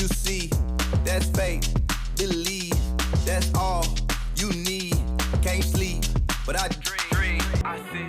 you see, that's faith. Believe, that's all you need. Can't sleep, but I dream. I see.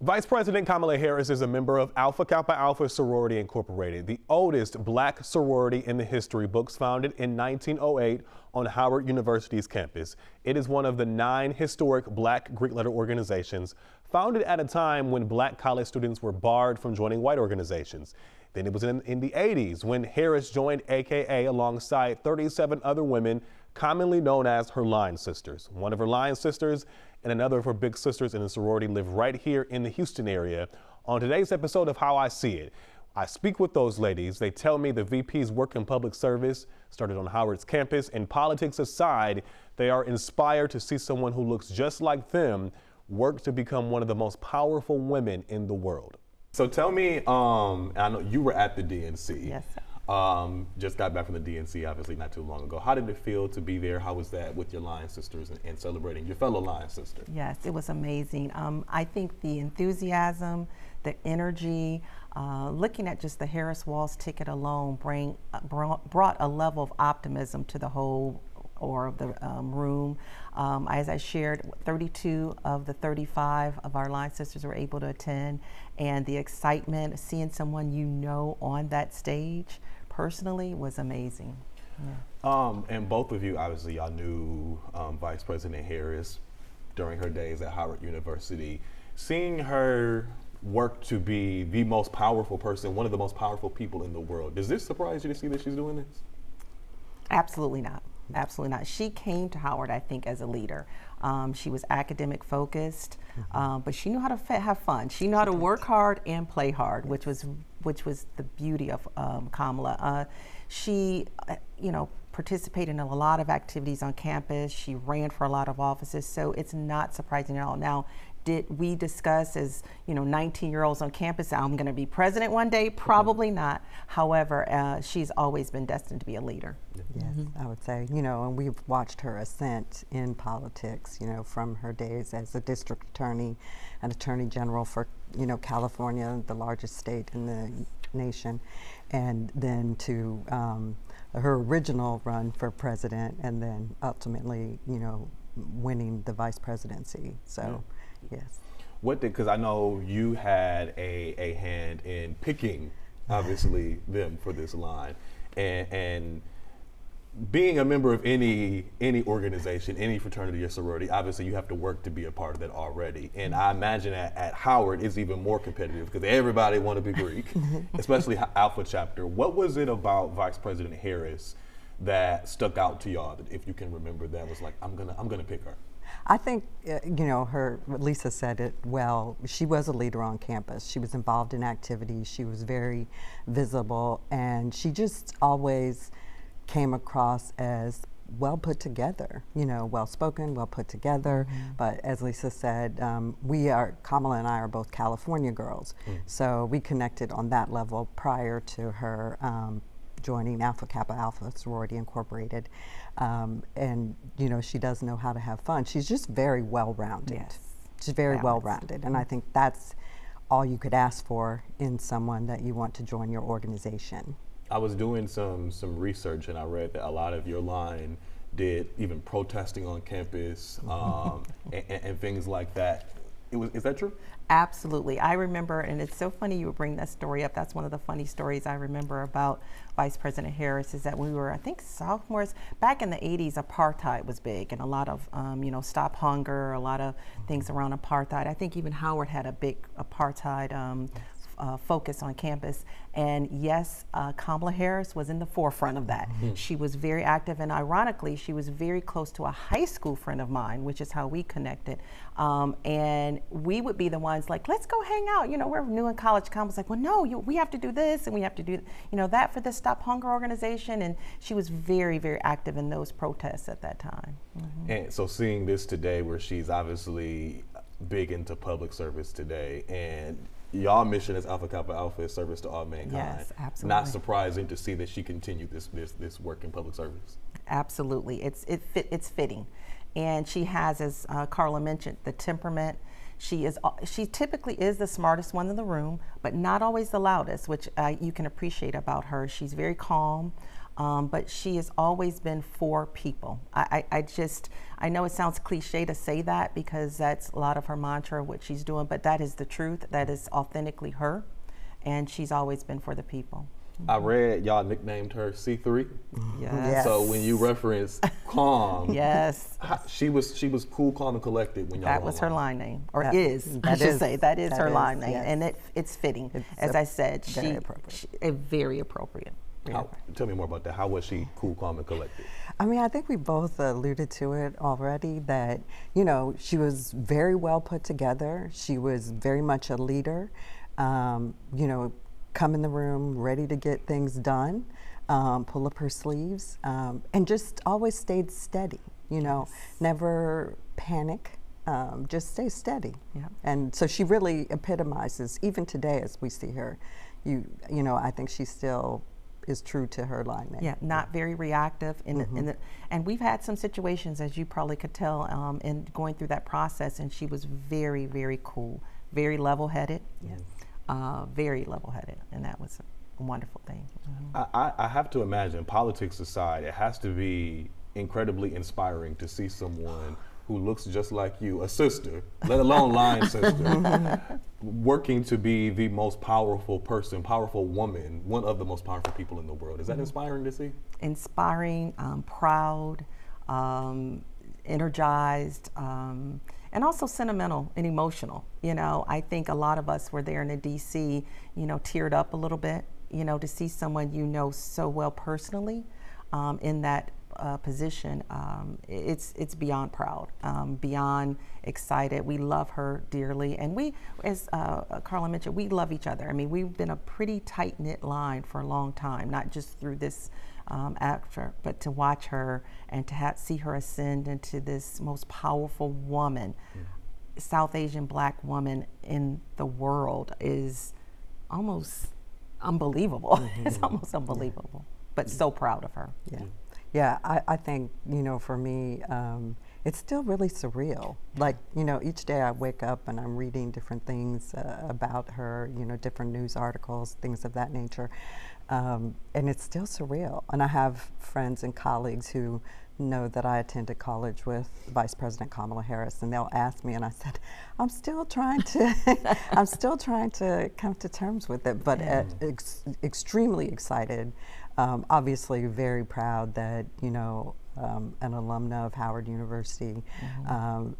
Vice President Kamala Harris is a member of Kappa Alpha Sorority Incorporated, the oldest black sorority in the history books, founded in 1908 on Howard University's campus. It is one of the 9 historic black Greek letter organizations founded at a time when black college students were barred from joining white organizations. Then it was in the 80s when Harris joined AKA alongside 37 other women, commonly known as her line sisters. One of her line sisters and another of her big sisters in the sorority live right here in the Houston area. On today's episode of How I See It, I speak with those ladies. They tell me the VP's work in public service started on Howard's campus, and politics aside, they are inspired to see someone who looks just like them work to become one of the most powerful women in the world. So tell me, I know you were at the DNC. Yes, sir. Just got back from the DNC, obviously not too long ago. How did it feel to be there? How was that with your line sisters and celebrating your fellow line sister? Yes, it was amazing. I think the enthusiasm, the energy, looking at just the Harris Walls ticket alone brought a level of optimism to the whole of the room. As I shared, 32 of the 35 of our line sisters were able to attend, and the excitement, seeing someone you know on that stage personally was amazing. Yeah. And both of you, obviously, y'all knew Vice President Harris during her days at Howard University. Seeing her work to be the most powerful person, one of the most powerful people in the world, does this surprise you to see that she's doing this? Absolutely not. Absolutely not. She came to Howard, I think, as a leader. She was academic focused, but she knew how to have fun. She knew how to work hard and play hard, which was the beauty of Kamala. She, participated in a lot of activities on campus. She ran for a lot of offices, so it's not surprising at all. Now, did we discuss as 19-year-olds on campus, I'm going to be president one day? Probably not. However, she's always been destined to be a leader. Yes, I would say, and we've watched her ascent in politics, from her days as a district attorney and attorney general for, California, the largest state in the nation, and then to her original run for president, and then ultimately, winning the vice presidency. So, yes. Because I know you had a hand in picking, obviously, them for this line, and being a member of any organization, any fraternity or sorority, obviously you have to work to be a part of that already. And I imagine at Howard it's even more competitive because everybody want to be Greek, especially Alpha chapter. What was it about Vice President Harris that stuck out to y'all, that if you can remember, that was like, I'm gonna pick her? I think, Lisa said it well, she was a leader on campus. She was involved in activities. She was very visible, and she just always came across as well put together, well spoken, well put together. But as Lisa said, Kamala and I are both California girls. So we connected on that level prior to her joining Kappa Alpha Sorority Incorporated. And, she does know how to have fun. She's just very well-rounded. Yes. She's very well-rounded. And I think that's all you could ask for in someone that you want to join your organization. I was doing some research, and I read that a lot of your line did even protesting on campus and things like that. Is that true? Absolutely. I remember, and it's so funny you would bring that story up. That's one of the funny stories I remember about Vice President Harris, is that we were, I think, sophomores. Back in the 80s, apartheid was big, and a lot of, stop hunger, a lot of things around apartheid. I think even Howard had a big apartheid focus on campus. And yes, Kamala Harris was in the forefront of that. She was very active, and ironically, she was very close to a high school friend of mine, which is how we connected. And we would be the ones like, let's go hang out. We're new in college. Kamala's like, well, no, we have to do this, and we have to do, that for the Stop Hunger organization. And she was very, very active in those protests at that time. And so seeing this today, where she's obviously big into public service today, and y'all mission as Kappa Alpha is service to all mankind. Yes, absolutely. Not surprising to see that she continued this work in public service. Absolutely, it's fitting, and she has, as Carla mentioned, the temperament. She typically is the smartest one in the room, but not always the loudest, which you can appreciate about her. She's very calm, but she has always been for people. I know it sounds cliche to say that because that's a lot of her mantra, what she's doing, but that is the truth. That is authentically her, and she's always been for the people. I read y'all nicknamed her C3. Yes. So when you reference calm, yes, she was cool, calm, and collected when y'all. That was her line name, or that is her line name, yes. and it's fitting. As I said, very appropriate. Tell me more about that. How was she cool, calm, and collected? I mean, I think we both alluded to it already that, you know, she was very well put together. She was very much a leader, you know, come in the room ready to get things done, pull up her sleeves, and just always stayed steady, you know, never panic, just stay steady. Yeah. And so she really epitomizes, even today as we see her, you know, I think she still is true to her line name. Yeah, not very reactive. And we've had some situations, as you probably could tell, in going through that process, and she was very, very cool, very level-headed. Yes. Very level-headed, and that was a wonderful thing. I have to imagine, politics aside, it has to be incredibly inspiring to see someone who looks just like you, a sister, let alone line sister, working to be the most powerful person, powerful woman, one of the most powerful people in the world. Is that inspiring to see? Inspiring, proud, energized, and also sentimental and emotional. You know, I think a lot of us were there in the DC, you know, teared up a little bit, you know, to see someone you know so well personally in that position. It's beyond proud, beyond excited. We love her dearly, and we, as Carla mentioned, we love each other. I mean, we've been a pretty tight-knit line for a long time, not just through this actor, but to watch her and to see her ascend into this most powerful woman, South Asian Black woman in the world, is almost unbelievable. It's almost unbelievable, but so proud of her. Yeah, I think, you know, for me, it's still really surreal. Like, you know, each day I wake up and I'm reading different things about her, you know, different news articles, things of that nature. And it's still surreal. And I have friends and colleagues who know that I attended college with Vice President Kamala Harris, and they'll ask me, and I said, I'm still trying to come to terms with it, but extremely excited. Obviously very proud that, you know, an alumna of Howard University,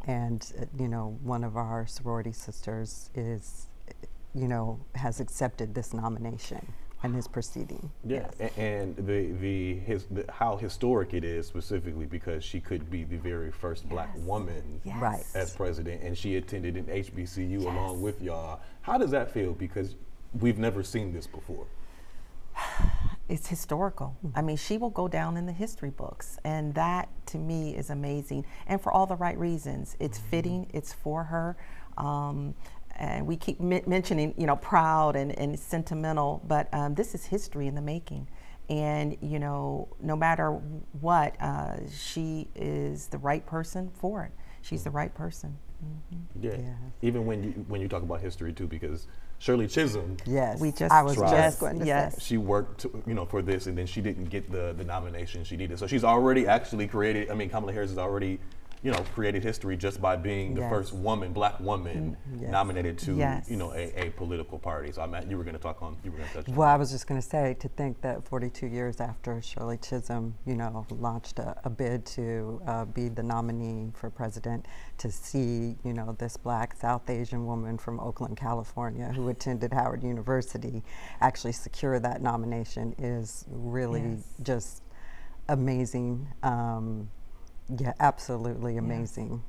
and, you know, one of our sorority sisters is, you know, has accepted this nomination and is proceeding. Yeah, yes. And how historic it is, specifically because she could be the very first Black woman as president, and she attended an HBCU along with y'all. How does that feel? Because we've never seen this before. It's historical. I mean, she will go down in the history books, and that to me is amazing, and for all the right reasons. It's fitting, it's for her, and we keep mentioning, you know, proud and sentimental, but this is history in the making. And, you know, no matter what, she is the right person for it. She's the right person. Yeah. Even when you talk about history too, because Shirley Chisholm, I was just going to say. She worked, you know, for this, and then she didn't get the nomination she needed. So she's already actually created. I mean, Kamala Harris has already, you know, created history just by being the first Black woman nominated to, you know, a political party. So you were going to touch on. Well, I was just going to say, to think that 42 years after Shirley Chisholm, you know, launched a bid to be the nominee for president, to see, you know, this Black South Asian woman from Oakland, California, who attended Howard University, actually secure that nomination is really just amazing. Yeah, absolutely amazing.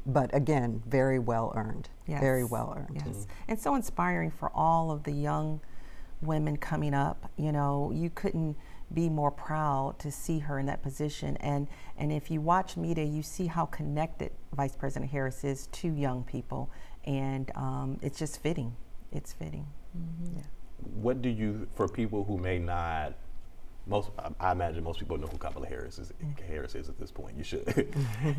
But again, very well earned. Very well earned. And so inspiring for all of the young women coming up. You know, you couldn't be more proud to see her in that position. And if you watch media, you see how connected Vice President Harris is to young people. And it's just fitting. It's fitting. What do you, for people who may not I imagine most people know who Kamala Harris is at this point. You should.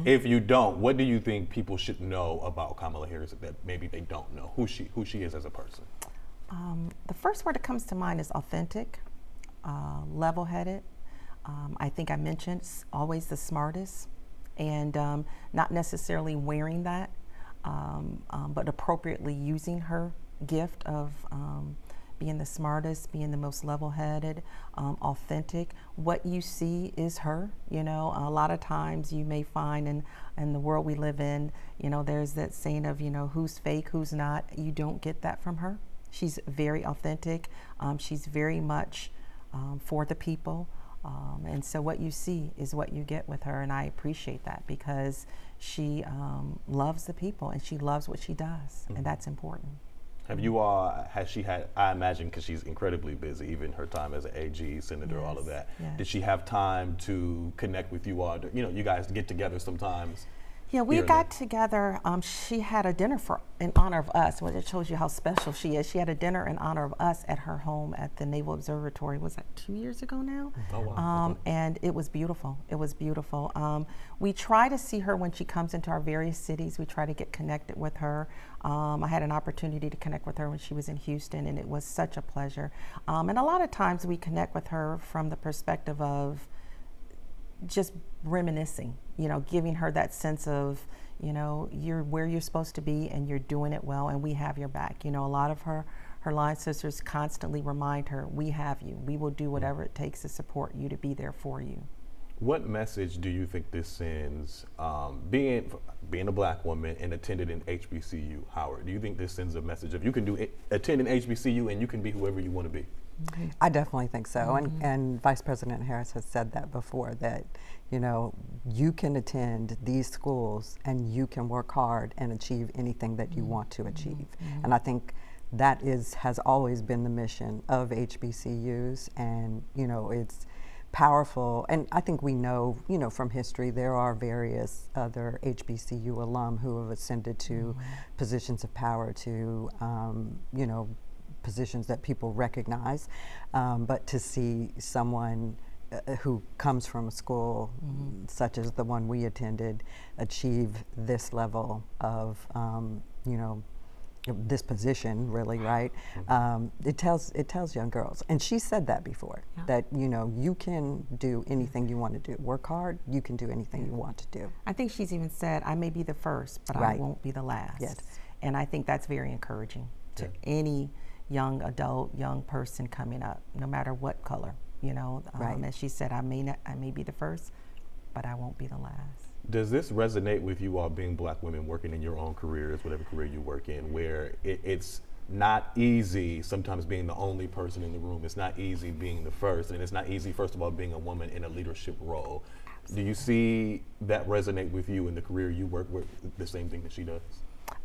If you don't, what do you think people should know about Kamala Harris that maybe they don't know who she is as a person? The first word that comes to mind is authentic, level-headed. I think I mentioned always the smartest, and not necessarily wearing that, but appropriately using her gift of being the smartest, being the most level-headed, authentic. What you see is her. You know, a lot of times you may find in the world we live in, you know, there's that saying of, you know, who's fake, who's not. You don't get that from her. She's very authentic. She's very much for the people. And so what you see is what you get with her, and I appreciate that because she loves the people and she loves what she does, and that's important. Have you has she had, I imagine, because she's incredibly busy, even her time as an AG, senator, all of that. Yes. Did she have time to connect with you all? You know, you guys get together sometimes. Yeah, we got together. She had a dinner in honor of us. Well, it shows you how special she is. She had a dinner in honor of us at her home at the Naval Observatory. Was that 2 years ago now? Oh, wow. Okay. And it was beautiful. It was beautiful. We try to see her when she comes into our various cities. We try to get connected with her. I had an opportunity to connect with her when she was in Houston, and it was such a pleasure. And a lot of times we connect with her from the perspective of just reminiscing, you know, giving her that sense of, you know, you're where you're supposed to be and you're doing it well and we have your back. You know, a lot of her line sisters constantly remind her, we have you. We will do whatever it takes to support you, to be there for you. What message do you think this sends, being a black woman and attending an HBCU, Howard? Do you think this sends a message of you can attend an HBCU and you can be whoever you want to be? I definitely think so, and Vice President Harris has said that before, that, you know, you can attend these schools and you can work hard and achieve anything that you want to achieve. And I think that has always been the mission of HBCUs, and, you know, it's powerful. And I think we know, you know, from history, there are various other HBCU alum who have ascended to positions of power, to, you know, positions that people recognize, but to see someone who comes from a school such as the one we attended achieve this level of, you know, this position, really, right? It tells young girls, and she said that before, that, you know, you can do anything you want to do. Work hard, you can do anything you want to do. I think she's even said, I may be the first, but I won't be the last. Yes. And I think that's very encouraging to any young adult, young person coming up, no matter what color, you know. As she said, I may be the first, but I won't be the last. Does this resonate with you all, being black women working in your own careers, whatever career you work in, where it's not easy sometimes being the only person in the room? It's not easy being the first, and it's not easy, first of all, being a woman in a leadership role. Do you see that resonate with you in the career you work with, the same thing that she does?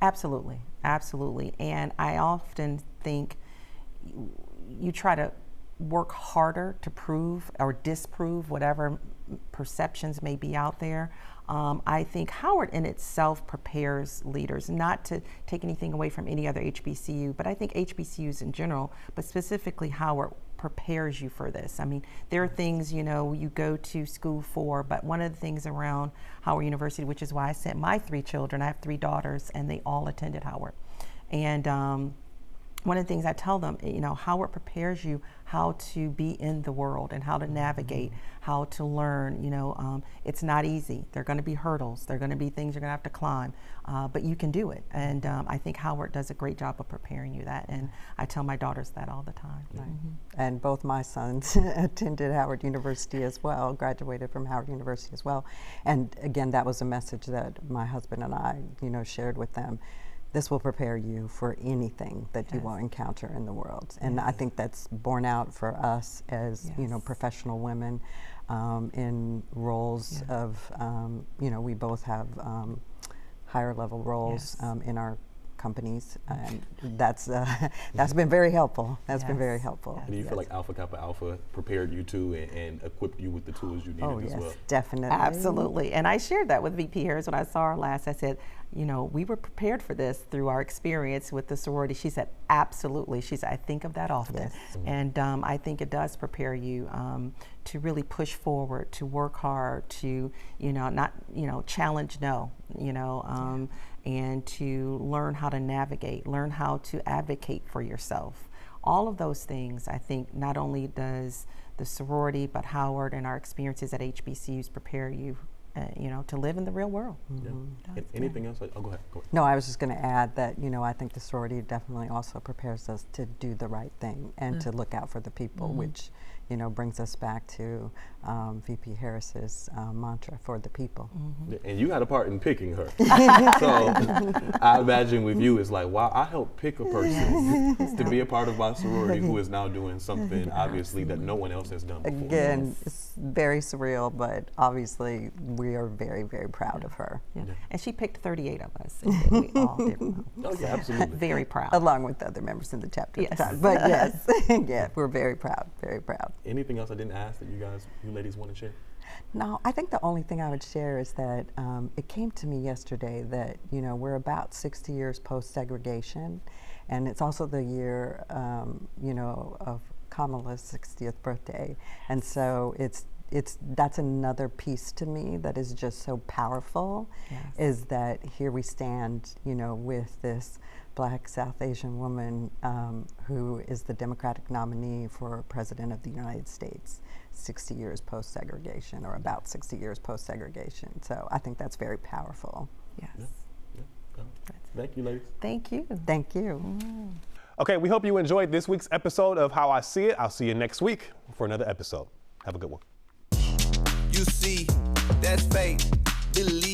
Absolutely, absolutely. And I often think you try to work harder to prove or disprove whatever perceptions may be out there. I think Howard in itself prepares leaders, not to take anything away from any other HBCU, but I think HBCUs in general, but specifically Howard, prepares you for this. I mean, there are things, you know, you go to school for, but one of the things around Howard University, which is why I sent my 3 children, I have 3 daughters, and they all attended Howard. And one of the things I tell them, you know, Howard prepares you how to be in the world and how to navigate, how to learn. You know, it's not easy. There are going to be hurdles. There are going to be things you're going to have to climb, but you can do it. And I think Howard does a great job of preparing you that. And I tell my daughters that all the time. Right. And both my sons attended Howard University as well, graduated from Howard University as well. And again, that was a message that my husband and I, you know, shared with them. This will prepare you for anything that you will encounter in the world. And I think that's borne out for us as, you know, professional women in roles of, you know, we both have higher level roles in our companies, and that's been very helpful. That's been very helpful. And do you feel like Alpha Kappa Alpha prepared you to and equipped you with the tools you needed as well? Definitely. Absolutely. And I shared that with VP Harris when I saw her last. I said, you know, we were prepared for this through our experience with the sorority. She said, absolutely. She said, I think of that often. Yes. And I think it does prepare you to really push forward, to work hard, to, challenge no, and to learn how to navigate, learn how to advocate for yourself. All of those things, I think, not only does the sorority, but Howard and our experiences at HBCUs prepare you to live in the real world. Yeah. Anything else? Go ahead. No, I was just going to add that, I think the sorority definitely also prepares us to do the right thing and to look out for the people, which, brings us back to VP Harris's mantra, for the people. And you had a part in picking her. So I imagine with you, it's like, wow, I helped pick a person to be a part of my sorority who is now doing something, obviously, that no one else has done before. Again, it's very surreal, but obviously we are very, very proud of her. Yeah. And she picked 38 of us, and we all did well. Oh, yeah, absolutely. Very proud. Along with the other members in the chapter Yes. at the time. But yes, yeah, we're very proud, very proud. Anything else I didn't ask that you ladies want to share? No, I think the only thing I would share is that it came to me yesterday that, we're about 60 years post-segregation, and it's also the year, of Kamala's 60th birthday. And so that's another piece to me that is just so powerful, is that here we stand, with this Black South Asian woman who is the Democratic nominee for President of the United States 60 years post-segregation, or about 60 years post-segregation. So I think that's very powerful. Yes. Yeah. Thank you, ladies. Thank you. Thank you. Okay, we hope you enjoyed this week's episode of How I See It. I'll see you next week for another episode. Have a good one. You see, that's fake. Believe